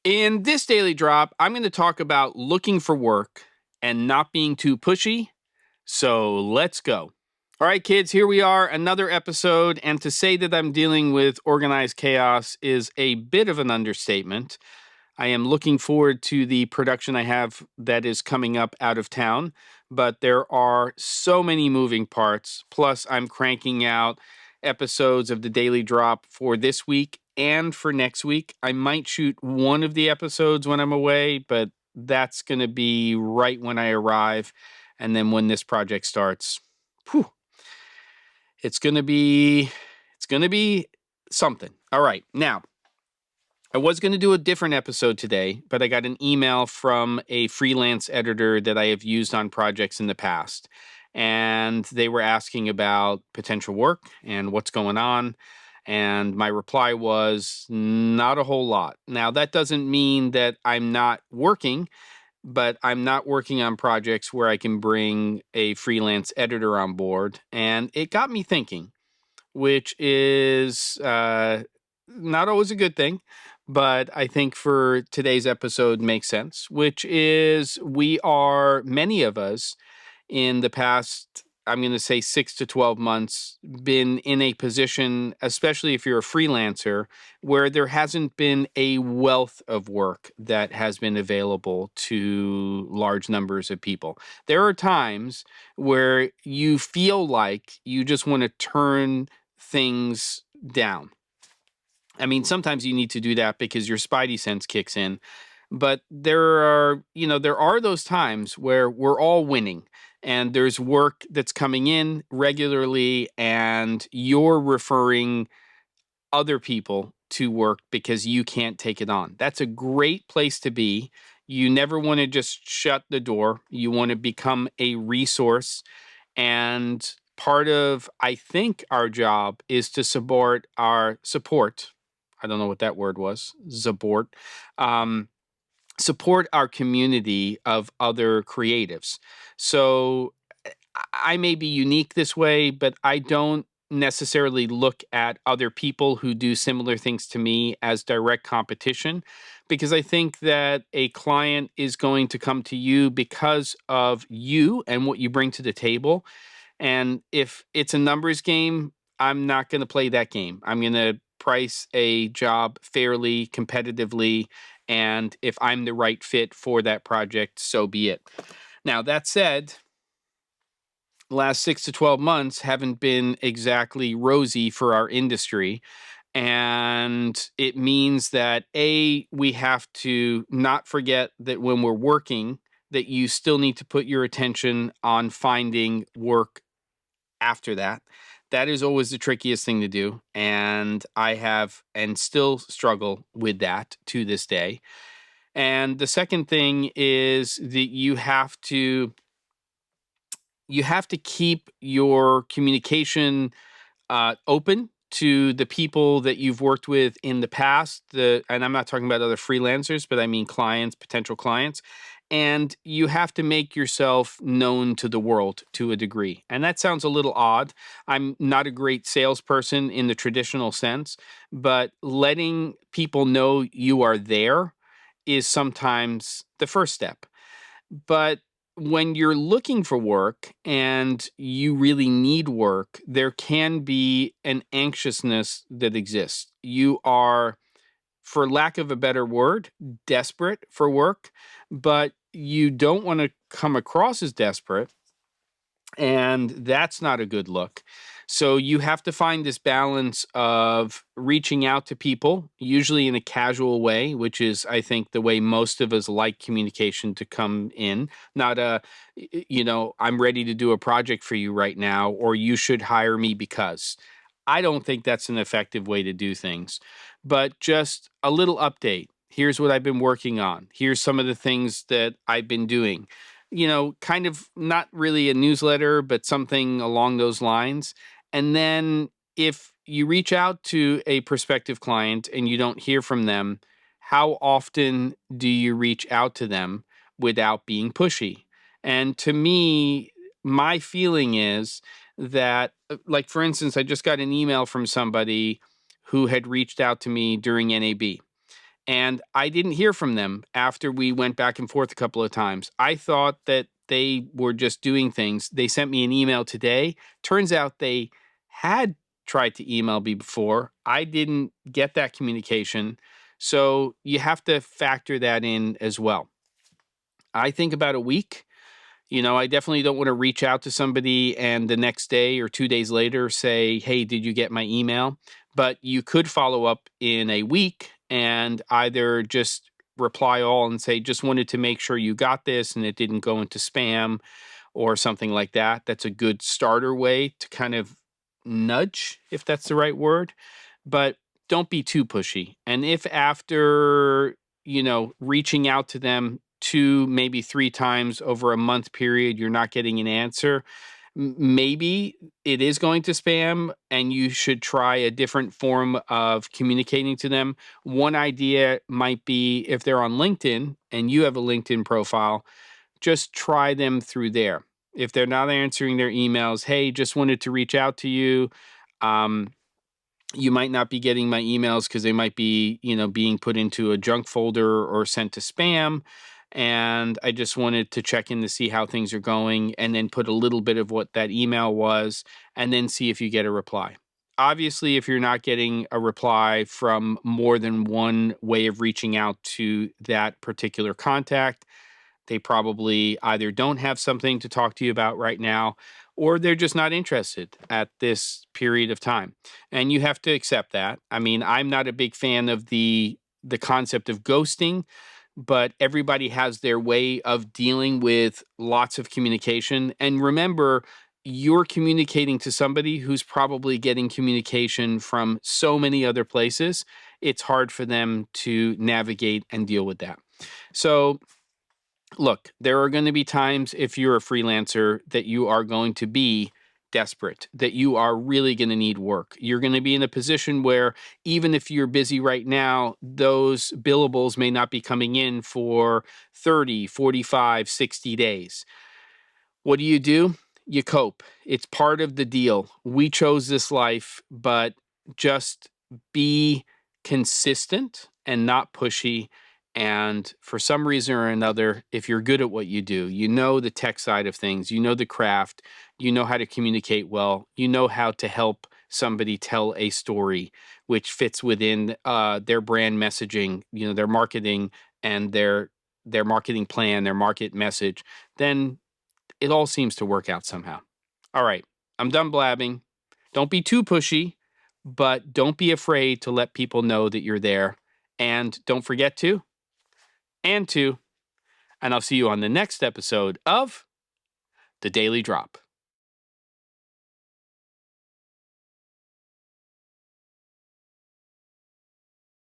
In this daily drop, I'm going to talk about looking for work and not being too pushy. So let's go. All right, kids, here we are, another episode. And to say that I'm dealing with organized chaos is a bit of an understatement. I am looking forward to the production I have that is coming up out of town, but there are so many moving parts. Plus, I'm cranking out episodes of the Daily Drop for this week and for next week. I might shoot one of the episodes when I'm away, but that's going to be right when I arrive. And then when this project starts, whew, it's going to be something. All right. Now, I was going to do a different episode today, but I got an email from a freelance editor that I have used on projects in the past. And they were asking about potential work and what's going on. And my reply was not a whole lot. Now, that doesn't mean that I'm not working, but I'm not working on projects where I can bring a freelance editor on board. And it got me thinking, which is not always a good thing, but I think for today's episode makes sense, which is many of us in the past, I'm going to say 6 to 12 months, been in a position, especially if you're a freelancer, where there hasn't been a wealth of work that has been available to large numbers of people. There are times where you feel like you just want to turn things down. I mean, sometimes you need to do that because your spidey sense kicks in. But there are those times where we're all winning and there's work that's coming in regularly and you're referring other people to work because you can't take it on. That's a great place to be. You never want to just shut the door. You want to become a resource. And part of, I think, our job is to support. I don't know what that word was. Support our community of other creatives. So I may be unique this way, but I don't necessarily look at other people who do similar things to me as direct competition, because I think that a client is going to come to you because of you and what you bring to the table. And if it's a numbers game, I'm not going to play that game. I'm going to price a job fairly, competitively, and if I'm the right fit for that project, so be it. Now, that said, last 6 to 12 months haven't been exactly rosy for our industry. And it means that, we have to not forget that when we're working, that you still need to put your attention on finding work after that. That is always the trickiest thing to do. And I have and still struggle with that to this day. And the second thing is that you have to keep your communication open to the people that you've worked with in the past. And I'm not talking about other freelancers, but I mean clients, potential clients. And you have to make yourself known to the world to a degree. And that sounds a little odd. I'm not a great salesperson in the traditional sense, but letting people know you are there is sometimes the first step. But when you're looking for work and you really need work, there can be an anxiousness that exists. You are, for lack of a better word, desperate for work, but you don't want to come across as desperate. And that's not a good look. So you have to find this balance of reaching out to people, usually in a casual way, which is, I think, the way most of us like communication to come in. Not I'm ready to do a project for you right now, or you should hire me because. I don't think that's an effective way to do things. But just a little update. Here's what I've been working on. Here's some of the things that I've been doing. Kind of not really a newsletter, but something along those lines. And then if you reach out to a prospective client and you don't hear from them, how often do you reach out to them without being pushy? And to me, my feeling is that, like, for instance, I just got an email from somebody who had reached out to me during NAB. And I didn't hear from them after we went back and forth a couple of times. I thought that they were just doing things. They sent me an email today. Turns out they had tried to email me before. I didn't get that communication. So you have to factor that in as well. I think about a week. I definitely don't want to reach out to somebody and the next day or 2 days later say, hey, did you get my email? But you could follow up in a week and either just reply all and say, just wanted to make sure you got this and it didn't go into spam or something like that. That's a good starter way to kind of nudge, if that's the right word. But don't be too pushy. And if after, reaching out to them 2, maybe 3 times over a month period, you're not getting an answer, maybe it is going to spam and you should try a different form of communicating to them. One idea might be if they're on LinkedIn and you have a LinkedIn profile, just try them through there. If they're not answering their emails, hey, just wanted to reach out to you. You might not be getting my emails because they might be, being put into a junk folder or sent to spam. And I just wanted to check in to see how things are going and then put a little bit of what that email was and then see if you get a reply. Obviously, if you're not getting a reply from more than one way of reaching out to that particular contact, they probably either don't have something to talk to you about right now, or they're just not interested at this period of time. And you have to accept that. I mean, I'm not a big fan of the concept of ghosting, but everybody has their way of dealing with lots of communication. And remember, you're communicating to somebody who's probably getting communication from so many other places. It's hard for them to navigate and deal with that. So look, there are going to be times if you're a freelancer that you are going to be desperate, that you are really going to need work. You're going to be in a position where even if you're busy right now, those billables may not be coming in for 30, 45, 60 days. What do? You cope. It's part of the deal. We chose this life, but just be consistent and not pushy. And for some reason or another, if you're good at what you do, you know the tech side of things, you know the craft, you know how to communicate well, you know how to help somebody tell a story which fits within their brand messaging, their marketing and their marketing plan, their market message, then it all seems to work out somehow. All right, I'm done blabbing. Don't be too pushy, but don't be afraid to let people know that you're there. And don't forget to, and I'll see you on the next episode of The Daily Drop.